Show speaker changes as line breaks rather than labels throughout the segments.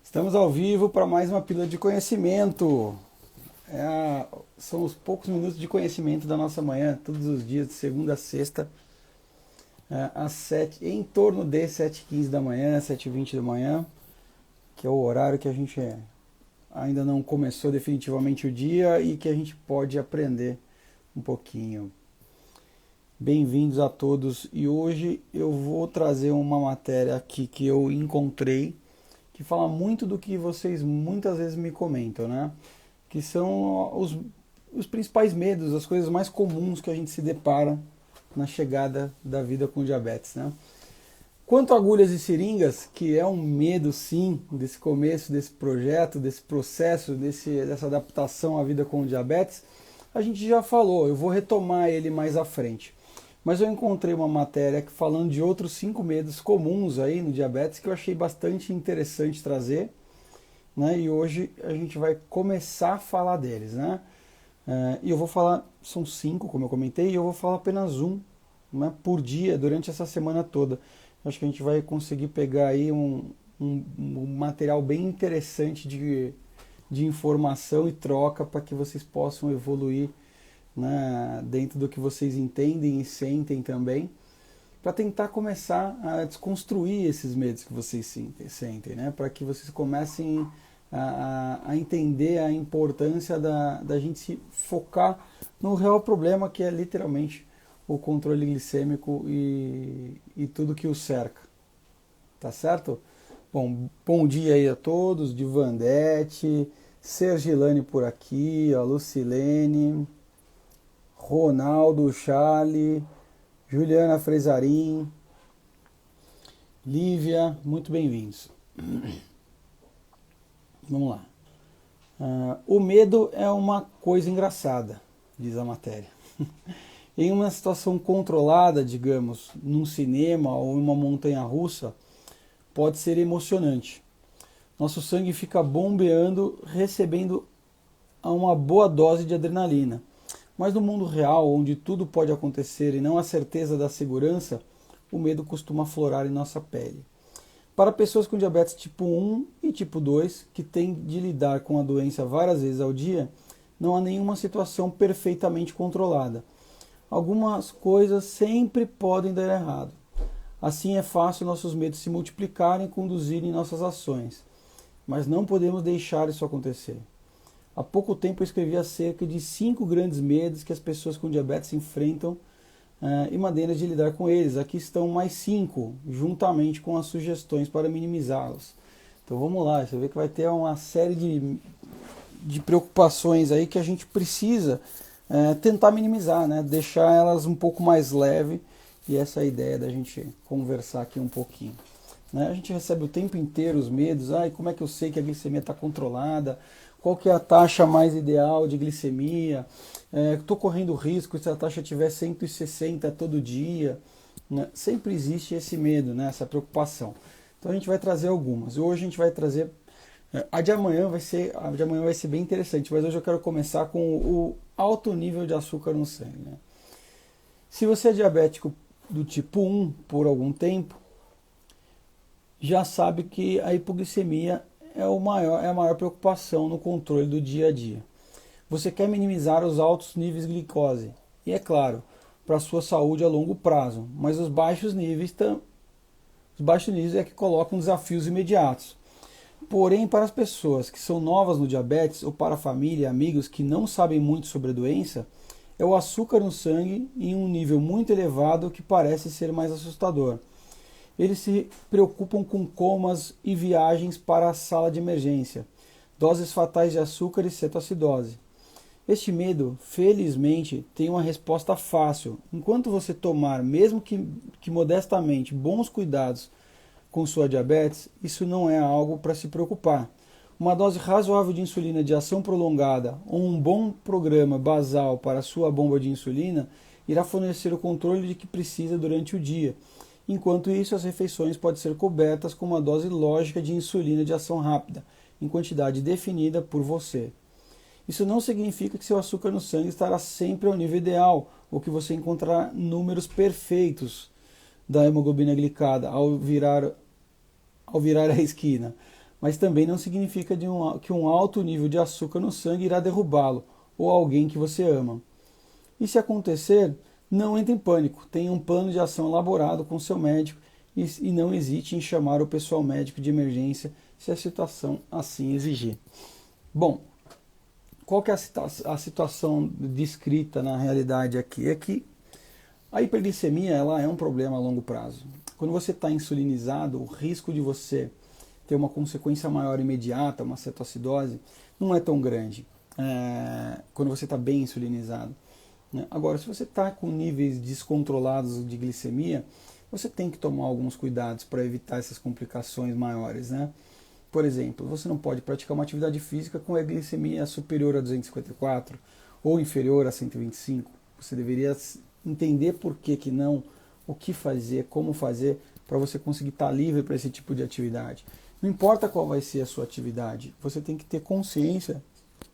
Estamos ao vivo para mais uma pílula de conhecimento. São os poucos minutos de conhecimento da nossa manhã, todos os dias, de segunda a sexta, às 7, em torno de 7h15 da manhã, 7h20 da manhã, que é o horário que a gente ainda não começou definitivamente o dia e que a gente pode aprender um pouquinho. Bem-vindos a todos, e hoje eu vou trazer uma matéria aqui que eu encontrei que fala muito do que vocês muitas vezes me comentam, né? Que são os principais medos, as coisas mais comuns que a gente se depara na chegada da vida com diabetes, né? Quanto a agulhas e seringas, que é um medo sim desse começo, desse projeto, desse processo, dessa adaptação à vida com diabetes, a gente já falou, eu vou retomar ele mais à frente. Mas eu encontrei uma matéria falando de outros 5 medos comuns aí no diabetes que eu achei bastante interessante trazer, né? E hoje a gente vai começar a falar deles, né? E eu vou falar, são 5, como eu comentei, e eu vou falar apenas um, né, por dia durante essa semana toda. Acho que a gente vai conseguir pegar aí um material bem interessante de informação e troca para que vocês possam evoluir, né, dentro do que vocês entendem e sentem também, para tentar começar a desconstruir esses medos que vocês sentem, né, para que vocês comecem a entender a importância da gente se focar no real problema, que é literalmente o controle glicêmico e tudo que o cerca. Tá certo? Bom dia aí a todos, de Vandete, Sergilane por aqui, a Lucilene, Ronaldo, Charlie, Juliana Fresarim, Lívia, muito bem-vindos. Vamos lá. O medo é uma coisa engraçada, diz a matéria. Em uma situação controlada, digamos, num cinema ou em uma montanha-russa, pode ser emocionante. Nosso sangue fica bombeando, recebendo uma boa dose de adrenalina. Mas no mundo real, onde tudo pode acontecer e não há certeza da segurança, o medo costuma aflorar em nossa pele. Para pessoas com diabetes tipo 1 e tipo 2, que têm de lidar com a doença várias vezes ao dia, não há nenhuma situação perfeitamente controlada. Algumas coisas sempre podem dar errado. Assim é fácil nossos medos se multiplicarem e conduzirem nossas ações. Mas não podemos deixar isso acontecer. Há pouco tempo eu escrevi acerca de 5 grandes medos que as pessoas com diabetes enfrentam e maneiras de lidar com eles. Aqui estão mais 5, juntamente com as sugestões para minimizá-los. Então vamos lá, você vê que vai ter uma série de preocupações aí que a gente precisa tentar minimizar, né? Deixar elas um pouco mais leve, e essa é a ideia da gente conversar aqui um pouquinho. Né? A gente recebe o tempo inteiro os medos, como é que eu sei que a glicemia está controlada? Qual que é a taxa mais ideal de glicemia? Estou correndo risco se a taxa tiver 160 todo dia? Né? Sempre existe esse medo, né? Essa preocupação. Então a gente vai trazer algumas. Hoje a gente vai trazer... A de amanhã vai ser bem interessante, mas hoje eu quero começar com o alto nível de açúcar no sangue. Né? Se você é diabético do tipo 1 por algum tempo, já sabe que a hipoglicemia é a maior preocupação no controle do dia a dia. Você quer minimizar os altos níveis de glicose, e é claro, para a sua saúde a longo prazo, mas os baixos níveis é que colocam desafios imediatos. Porém, para as pessoas que são novas no diabetes ou para a família e amigos que não sabem muito sobre a doença, é o açúcar no sangue em um nível muito elevado que parece ser mais assustador. Eles se preocupam com comas e viagens para a sala de emergência, doses fatais de açúcar e cetoacidose. Este medo, felizmente, tem uma resposta fácil. Enquanto você tomar, mesmo que modestamente, bons cuidados com sua diabetes, isso não é algo para se preocupar. Uma dose razoável de insulina de ação prolongada ou um bom programa basal para a sua bomba de insulina irá fornecer o controle de que precisa durante o dia. Enquanto isso, as refeições podem ser cobertas com uma dose lógica de insulina de ação rápida, em quantidade definida por você. Isso não significa que seu açúcar no sangue estará sempre ao nível ideal, ou que você encontrará números perfeitos da hemoglobina glicada ao virar a esquina. mas também não significa que um alto nível de açúcar no sangue irá derrubá-lo ou alguém que você ama. E se acontecer, não entre em pânico, tenha um plano de ação elaborado com seu médico e não hesite em chamar o pessoal médico de emergência se a situação assim exigir. Bom, qual que é a situação descrita na realidade aqui? É que a hiperglicemia ela é um problema a longo prazo. Quando você está insulinizado, o risco de você ter uma consequência maior imediata, uma cetoacidose, não é tão grande quando você está bem insulinizado. Agora, se você está com níveis descontrolados de glicemia, você tem que tomar alguns cuidados para evitar essas complicações maiores, né? Por exemplo, você não pode praticar uma atividade física com a glicemia superior a 254 ou inferior a 125. Você deveria entender por que não, o que fazer, como fazer, para você conseguir estar livre para esse tipo de atividade. Não importa qual vai ser a sua atividade, você tem que ter consciência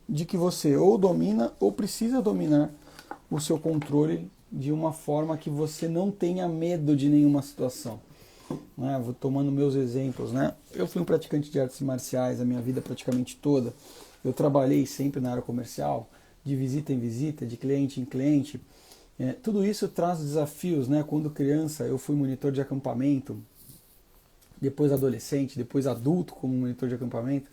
de que você ou domina ou precisa dominar o seu controle de uma forma que você não tenha medo de nenhuma situação. Vou tomando meus exemplos. Eu fui um praticante de artes marciais a minha vida praticamente toda. Eu trabalhei sempre na área comercial, de visita em visita, de cliente em cliente. Tudo isso traz desafios. Quando criança eu fui monitor de acampamento, depois adolescente, depois adulto como monitor de acampamento.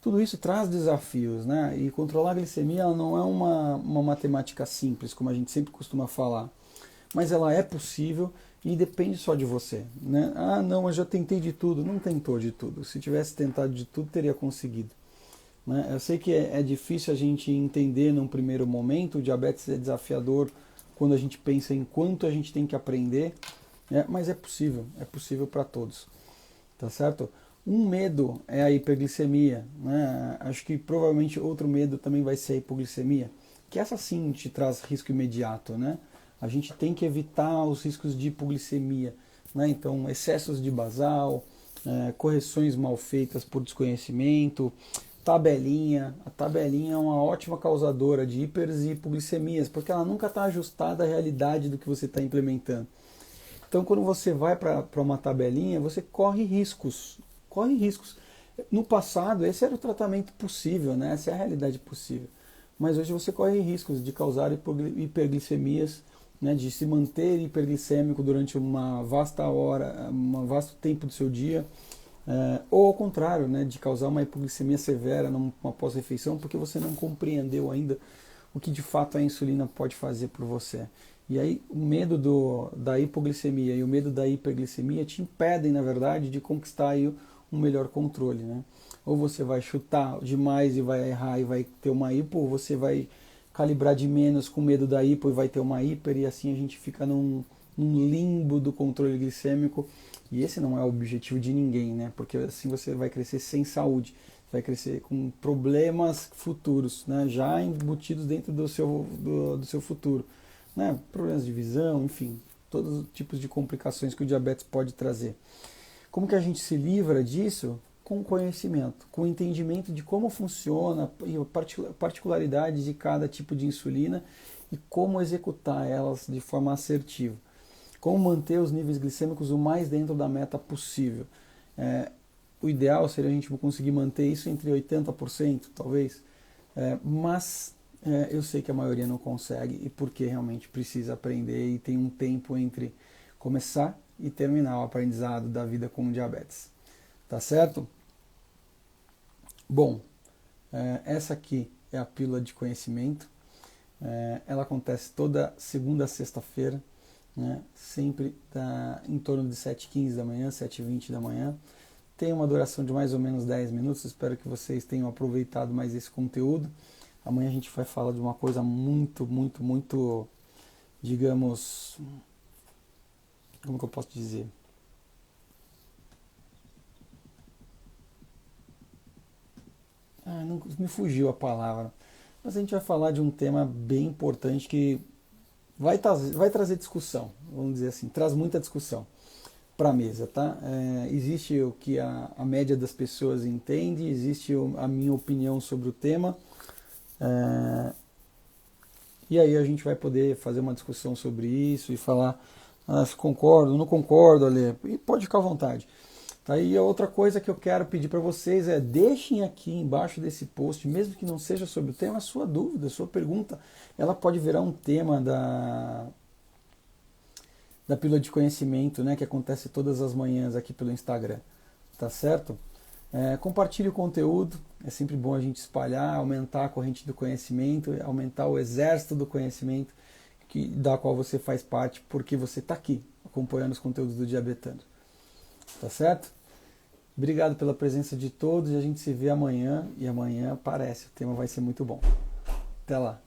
Tudo isso traz desafios, E controlar a glicemia ela não é uma matemática simples, como a gente sempre costuma falar. Mas ela é possível e depende só de você, Ah, não, eu já tentei de tudo. Não tentou de tudo. Se tivesse tentado de tudo, teria conseguido. Eu sei que é difícil a gente entender num primeiro momento. O diabetes é desafiador quando a gente pensa em quanto a gente tem que aprender, mas é possível para todos, tá certo? Um medo é a hiperglicemia, Acho que provavelmente outro medo também vai ser a hipoglicemia, que essa sim te traz risco imediato, A gente tem que evitar os riscos de hipoglicemia, Então, excessos de basal, correções mal feitas por desconhecimento, tabelinha. A tabelinha é uma ótima causadora de hiper e hipoglicemias, porque ela nunca está ajustada à realidade do que você está implementando. Então, quando você vai para uma tabelinha, você corre riscos. No passado, esse era o tratamento possível, essa é a realidade possível. Mas hoje você corre riscos de causar hiperglicemias, de se manter hiperglicêmico durante uma vasta hora, um vasto tempo do seu dia, ou ao contrário, de causar uma hipoglicemia severa numa pós-refeição, porque você não compreendeu ainda o que de fato a insulina pode fazer por você. E aí o medo da hipoglicemia e o medo da hiperglicemia te impedem, na verdade, de conquistar aí um melhor controle, Ou você vai chutar demais e vai errar e vai ter uma hipo, ou você vai calibrar de menos com medo da hipo e vai ter uma hiper, e assim a gente fica num limbo do controle glicêmico, e esse não é o objetivo de ninguém, Porque assim você vai crescer sem saúde, vai crescer com problemas futuros, Já embutidos dentro do seu futuro, Problemas de visão, enfim, todos os tipos de complicações que o diabetes pode trazer. Como que a gente se livra disso? Com conhecimento, com entendimento de como funciona e particularidades de cada tipo de insulina e como executar elas de forma assertiva. Como manter os níveis glicêmicos o mais dentro da meta possível. O ideal seria a gente conseguir manter isso entre 80%, talvez, mas eu sei que a maioria não consegue, e porque realmente precisa aprender e tem um tempo entre começar e terminar o aprendizado da vida com diabetes. Tá certo? Bom, essa aqui é a pílula de conhecimento. Ela acontece toda segunda a sexta-feira, sempre em torno de 7h15 da manhã, 7h20 da manhã. Tem uma duração de mais ou menos 10 minutos. Espero que vocês tenham aproveitado mais esse conteúdo. Amanhã a gente vai falar de uma coisa muito, digamos, como que eu posso dizer? Não me fugiu a palavra. Mas a gente vai falar de um tema bem importante que vai trazer discussão, vamos dizer assim, traz muita discussão para a mesa, tá? Existe o que a média das pessoas entende, existe a minha opinião sobre o tema, e aí a gente vai poder fazer uma discussão sobre isso e falar se concordo, não concordo, Ale, e pode ficar à vontade. Tá? E a outra coisa que eu quero pedir para vocês é deixem aqui embaixo desse post, mesmo que não seja sobre o tema, a sua dúvida, a sua pergunta. Ela pode virar um tema da pílula de conhecimento, né, que acontece todas as manhãs aqui pelo Instagram. Tá certo? Compartilhe o conteúdo, é sempre bom a gente espalhar, aumentar a corrente do conhecimento, aumentar o exército do conhecimento da qual você faz parte, porque você está aqui acompanhando os conteúdos do Diabetando. Tá certo? Obrigado pela presença de todos e a gente se vê amanhã. E amanhã parece, o tema vai ser muito bom. Até lá!